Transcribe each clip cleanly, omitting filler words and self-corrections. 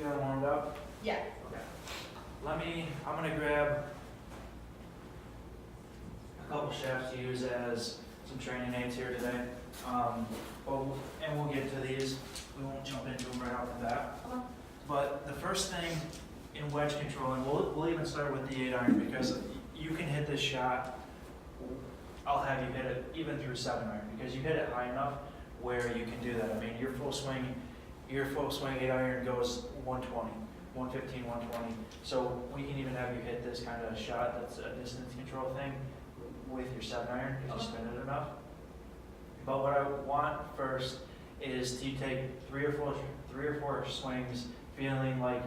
Feeling warmed up? Yeah. Okay. I'm gonna grab a couple shafts to use as some training aids here today. And we'll get to these. We won't jump into them right off the bat. Okay. But the first thing in wedge control, and we'll even start with the 8-iron because you can hit this shot. I'll have you hit it even through 7-iron because you hit it high enough where you can do that. I mean, your full swing 8-iron goes 120, 115, 120. So we can even have you hit this kind of shot that's a distance control thing with your 7-iron if you spin it enough. But what I want first is to take three or four swings feeling like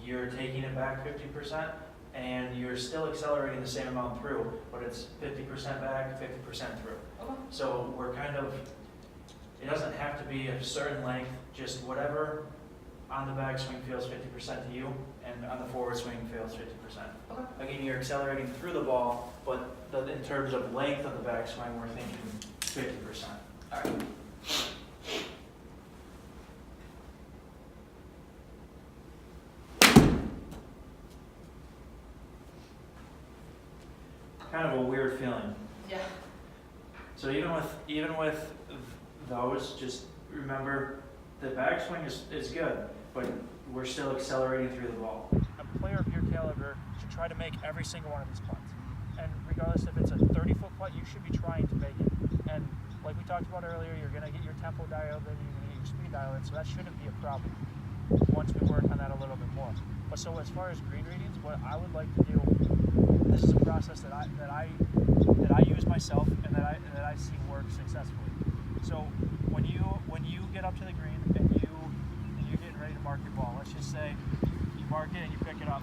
you're taking it back 50% and you're still accelerating the same amount through, but it's 50% back, 50% through. Okay. So we're kind of, it doesn't have to be a certain length, just whatever on the backswing feels 50% to you, and on the forward swing feels 50%. Okay. Again, you're accelerating through the ball, but in terms of length of the backswing, we're thinking 50%. All right. Kind of a weird feeling. Yeah. So even with those, just remember the backswing is good, but we're still accelerating through the ball. A player of your caliber should try to make every single one of these putts. And regardless if it's a 30-foot putt, you should be trying to make it. And like we talked about earlier, you're going to get your tempo dialed in, you're going to get your speed dialed in, so that shouldn't be a problem once we work on that a little bit more. But so as far as green readings, what I would like to do, this is a process that I use myself and that I see work successfully. So when you get up to the green and you're getting ready to mark your ball, let's just say you mark it and you pick it up.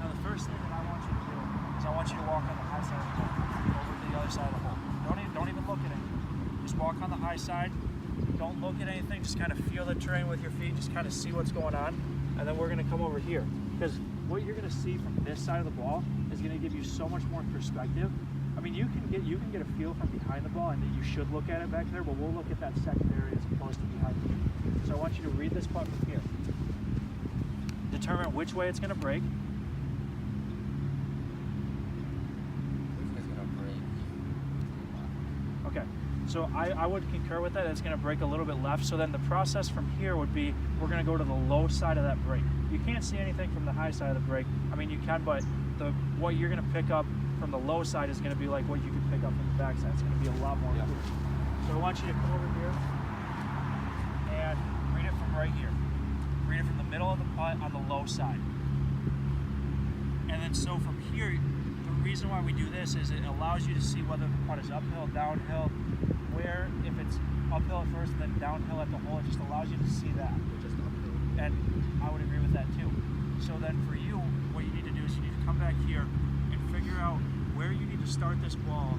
Now the first thing that I want you to do is I want you to walk on the high side of the hole over to the other side of the hole. Don't even look at anything. Just walk on the high side. Don't look at anything. Just kind of feel the terrain with your feet. Just kind of see what's going on. And then we're going to come over here because what you're going to see from this side of the ball is going to give you so much more perspective. I mean, you can get a feel from behind the ball, and that you should look at it back there, but we'll look at that secondary as opposed to behind you. So I want you to read this putt from here. Determine which way it's going to break. Okay, so I would concur with that. It's going to break a little bit left. So then the process from here would be we're going to go to the low side of that break. You can't see anything from the high side of the break. I mean, you can, but what you're going to pick up from the low side is going to be like what you can pick up from the back side. It's going to be a lot more clear. So I want you to come over here and read it from right here. Read it from the middle of the putt on the low side. And then so from here, the reason why we do this is it allows you to see whether the putt is uphill, downhill, where if it's uphill at first and then downhill at the hole, it just allows you to see that. And I would agree with that too. So then for you, what you need to do is you need to come back here and figure out where you need to start this ball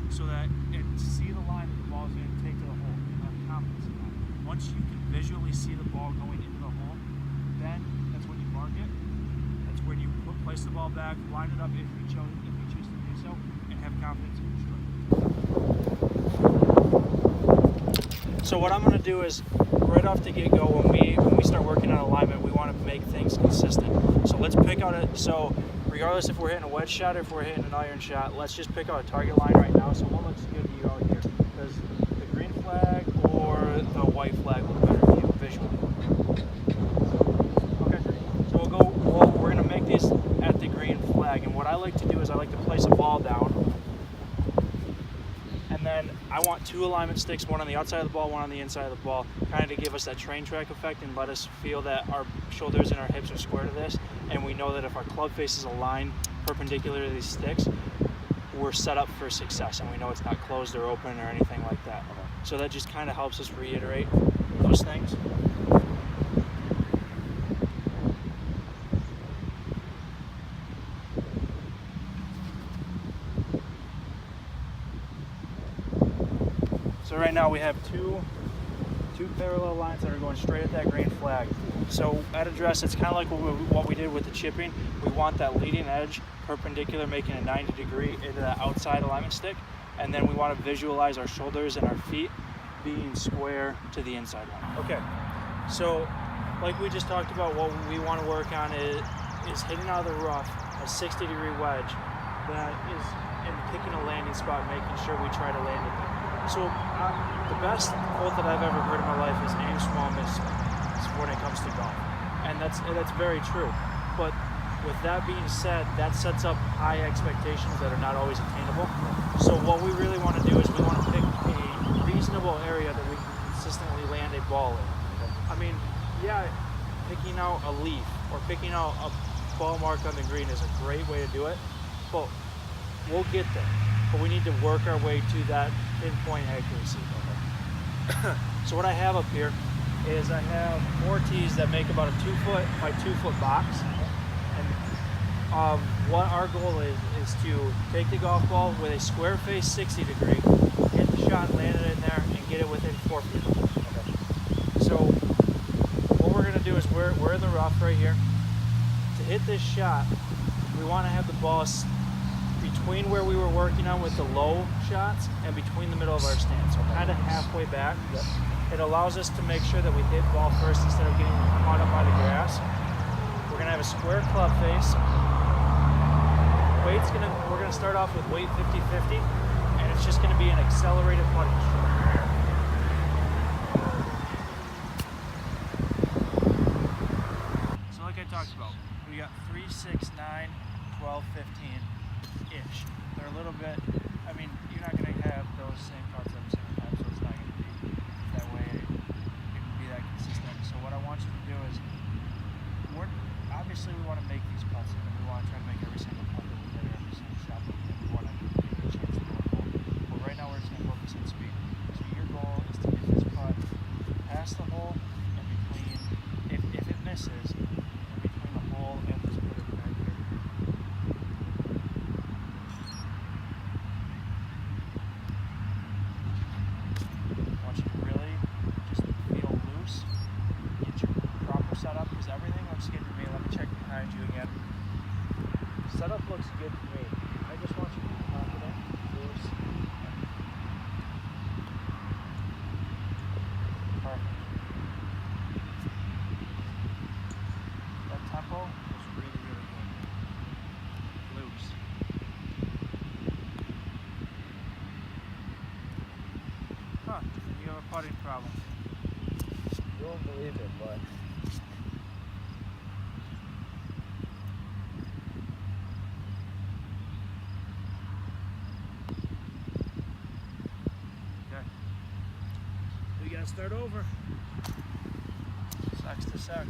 so that it see the line that the ball is going to take to the hole and have confidence in that. Once you can visually see the ball going into the hole, then that's when you mark it. That's when you place the ball back, line it up if you choose to do so, and have confidence in your stroke. So what I'm going to do is right off the get-go, when we start working on alignment, we want to make things consistent. So let's pick out so regardless if we're hitting a wedge shot or if we're hitting an iron shot, let's just pick out a target line right now. So what looks good to you out here? Does the green flag or the white flag look better to you visually? Okay, so we're going to make these at the green flag, and what I like to do is I like to place a ball down, and then I want 2 alignment sticks, one on the outside of the ball, one on the inside of the ball, kind of to give us that train track effect and let us feel that our shoulders and our hips are square to this, and we know that if our club face is aligned perpendicular to these sticks, we're set up for success, and we know it's not closed or open or anything like that. So that just kind of helps us reiterate those things. So right now we have two parallel lines that are going straight at that green flag. So at address, it's kind of like what we did with the chipping. We want that leading edge perpendicular, making a 90 degree into the outside alignment stick. And then we want to visualize our shoulders and our feet being square to the inside one. Okay, so like we just talked about, what we want to work on is hitting out of the rough a 60-degree wedge that is in picking a landing spot, making sure we try to land it there. So the best quote that I've ever heard in my life is aim small, miss when it comes to golf, and that's very true. But with that being said, that sets up high expectations that are not always attainable. So what we really want to do is we want to pick a reasonable area that we can consistently land a ball in. I mean, yeah, picking out a leaf or picking out a ball mark on the green is a great way to do it, but we'll get there. But we need to work our way to that pinpoint accuracy. So what I have up here is I have 4 tees that make about a 2-foot by 2-foot box. And what our goal is to take the golf ball with a square face 60 degree, hit the shot, land it in there, and get it within 4 feet. Okay. So what we're going to do is we're in the rough right here. To hit this shot, we want to have the ball between where we were working on with the low shots and between the middle of our stance, so kind of halfway back. Yep. It allows us to make sure that we hit ball first instead of getting caught up by the grass. We're gonna have a square club face. We're gonna start off with weight 50-50, and it's just gonna be an accelerated putting stroke. So like I talked about, we got 3, 6, 9, 12, 15-ish. They're a little bit, I mean, you're not gonna have those same putts every single time, so it's not gonna be that way. It can be that consistent. So what I want you to do is, obviously we want to make these putts, and we want to try to make every single putt that we hit, or every single shot that we hit. We want to give it a chance to go home. But right now we're just going to focus on speed. So your goal is to get this putt past the hole and between, if it misses, in between the hole and this put it back here. I want you to really just feel loose, get your proper setup, because everything looks good to me. Let me check behind you again. Setup looks good to me. I just want you to be confident, loose. Perfect. That tempo is really, really good. Loose. Huh, you have a putting problem. You won't believe it, but We gotta start over. Sucks to suck.